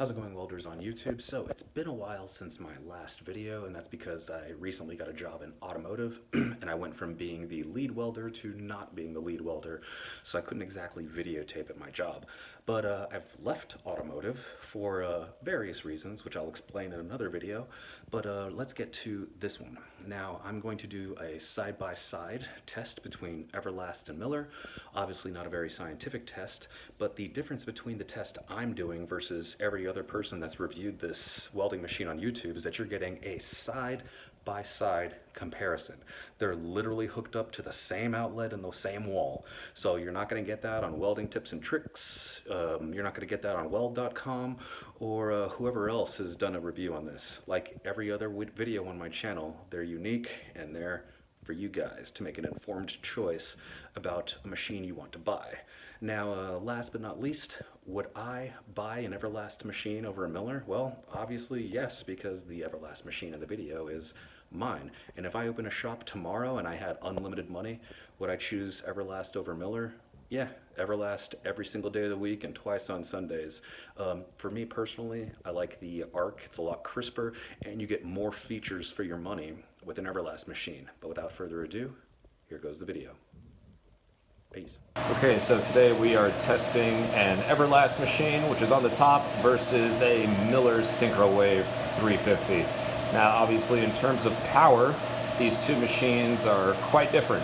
How's it going, welders on YouTube? So it's been a while since my last video, and that's because I recently got a job in automotive and I went from being the lead welder to not being the lead welder, so I couldn't exactly videotape at my job. But I've left automotive for various reasons, which I'll explain in another video. But let's get to this one. Now I'm going to do a side-by-side test between Everlast and Miller. Obviously not a very scientific test, but the difference between the test I'm doing versus every other person that's reviewed this welding machine on YouTube is that you're getting a side-by-side comparison. They're literally hooked up to the same outlet and the same wall. So you're not going to get that on Welding Tips and Tricks. You're not going to get that on weld.com or whoever else has done a review on this. Like every other video on my channel, they're unique and they're for you guys to make an informed choice about a machine you want to buy. Now, last but not least, would I buy an Everlast machine over a Miller? Well, obviously yes, because the Everlast machine in the video is mine. And if I open a shop tomorrow and I had unlimited money, would I choose Everlast over Miller? Yeah, Everlast every single day of the week and twice on Sundays. For me personally, I like the arc. It's a lot crisper and you get more features for your money with an Everlast machine. But without further ado, here goes the video. Peace. Okay, so today we are testing an Everlast machine, which is on the top, versus a Miller Synchrowave 350. Now, obviously, in terms of power, these two machines are quite different.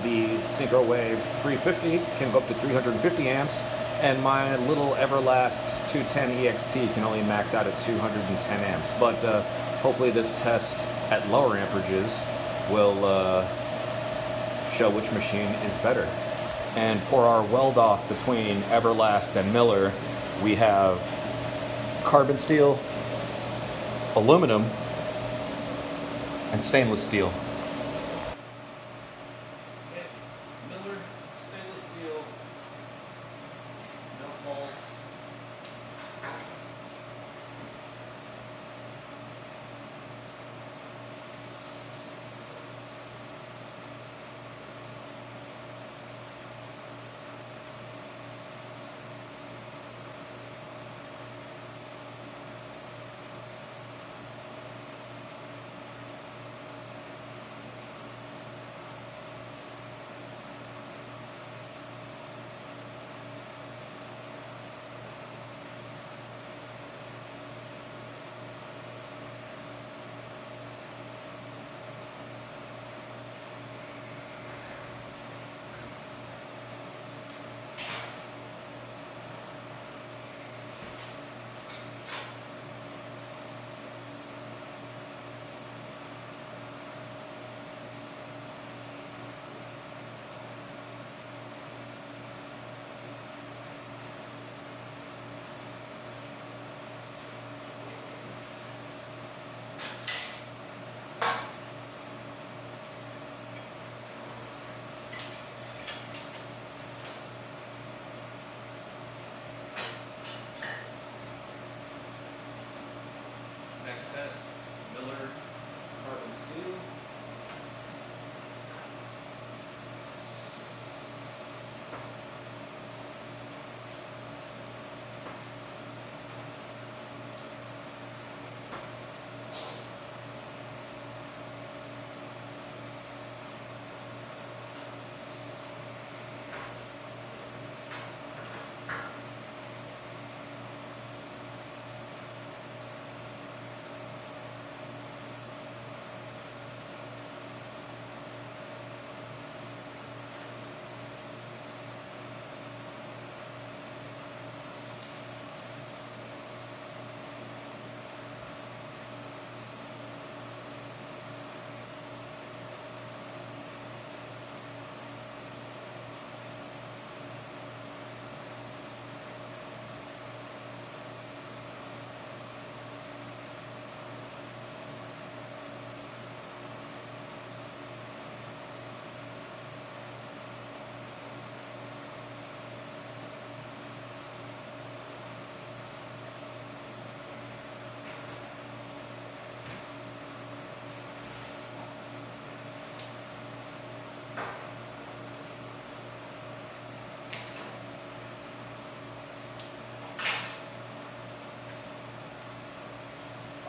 The Synchrowave 350 can go up to 350 amps, and my little Everlast 210 EXT can only max out at 210 amps. But hopefully this test at lower amperages will show which machine is better. And for our weld off between Everlast and Miller, we have carbon steel, aluminum, and stainless steel. Miller stainless steel, no pulse.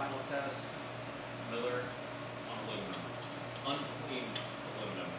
final test, Miller on aluminum, uncleaned aluminum.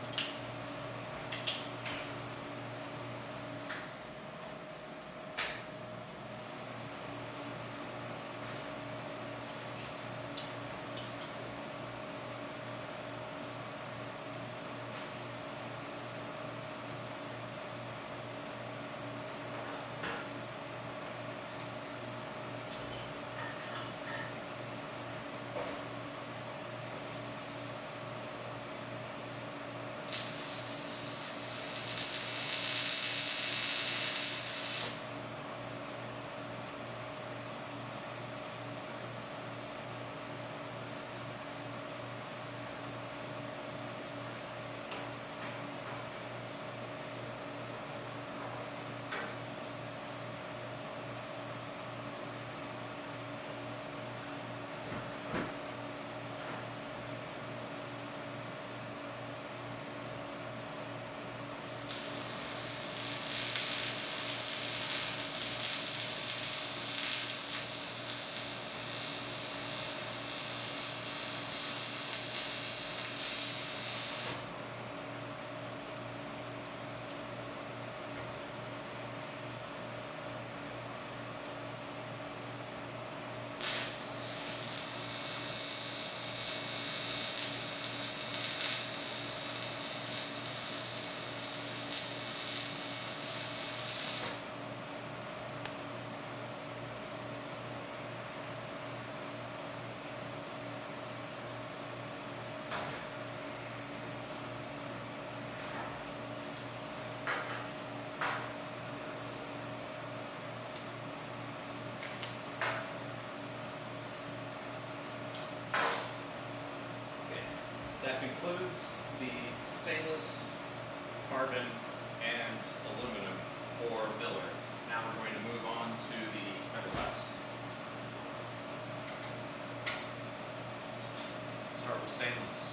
That concludes the stainless, carbon, and aluminum for Miller. Now we're going to move on to the Everlast. Start with stainless.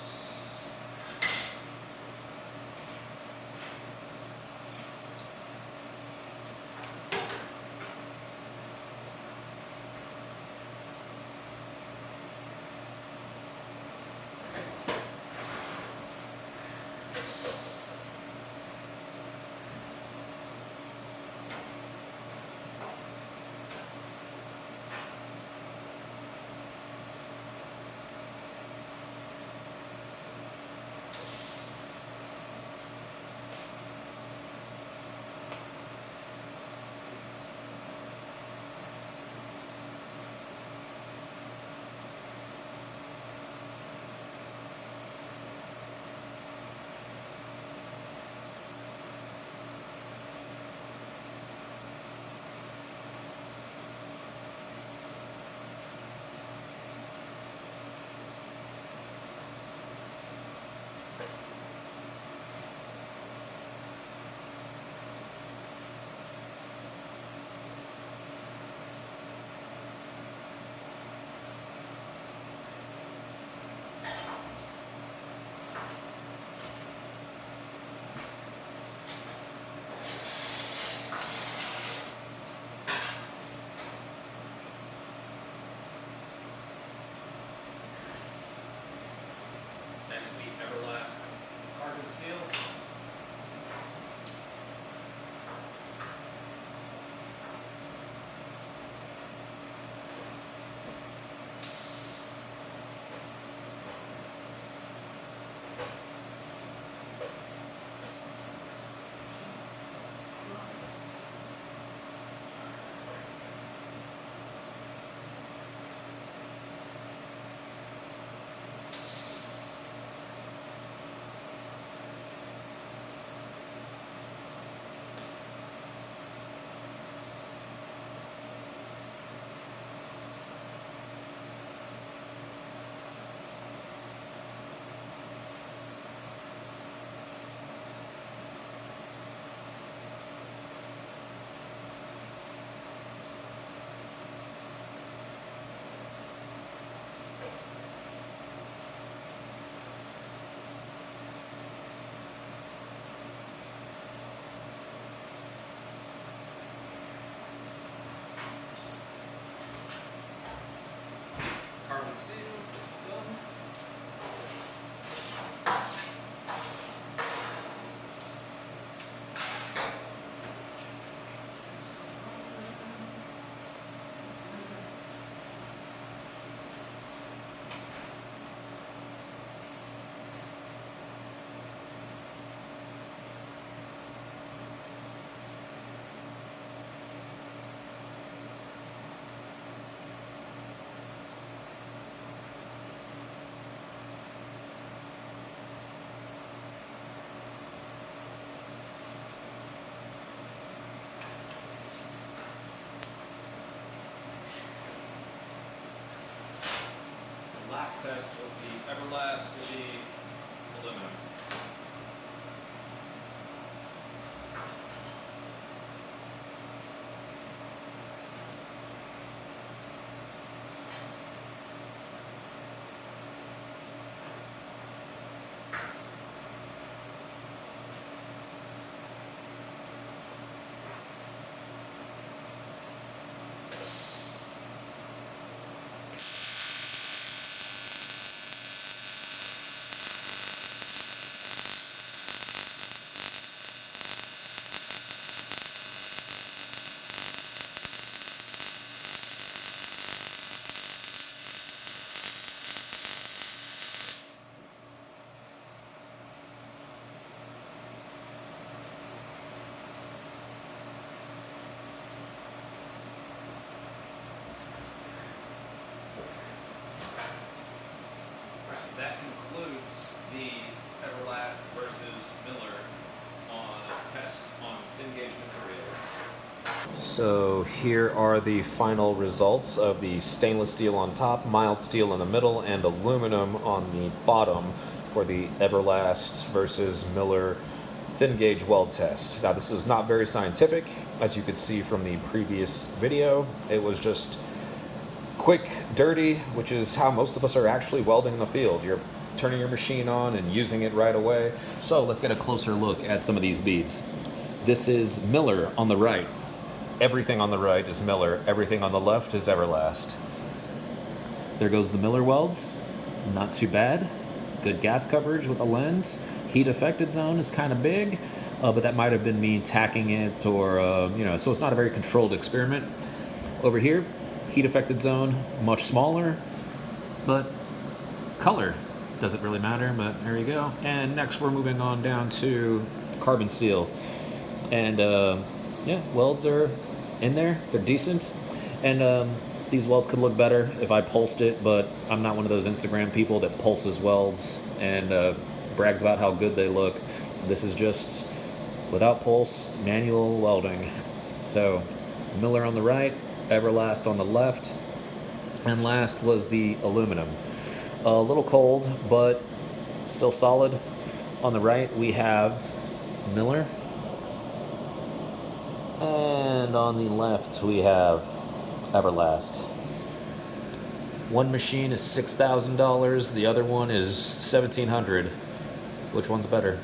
last test with the Everlast will be aluminum. That concludes the Everlast versus Miller on a test on thin gauge material. So here are the final results of the stainless steel on top, mild steel in the middle, and aluminum on the bottom for the Everlast versus Miller thin gauge weld test. Now this is not very scientific, as you could see from the previous video. It was just quick, dirty, which is how most of us are actually welding in the field. You're turning your machine on and using it right away. So let's get a closer look at some of these beads. This is Miller on the right. Everything on the right is Miller. Everything on the left is Everlast. There goes the Miller welds. Not too bad. Good gas coverage with the lens. Heat affected zone is kind of big, but that might have been me tacking it or, so it's not a very controlled experiment. Over here, heat affected zone, much smaller, but color doesn't really matter, but there you go. And next we're moving on down to carbon steel. And yeah, welds are in there, they're decent. And these welds could look better if I pulsed it, but I'm not one of those Instagram people that pulses welds and brags about how good they look. This is just without pulse, manual welding. So Miller on the right, Everlast on the left, and last was the aluminum. A little cold, but still solid. On the right we have Miller, and on the left we have Everlast. One machine is $6,000, the other one is $1,700. Which one's better?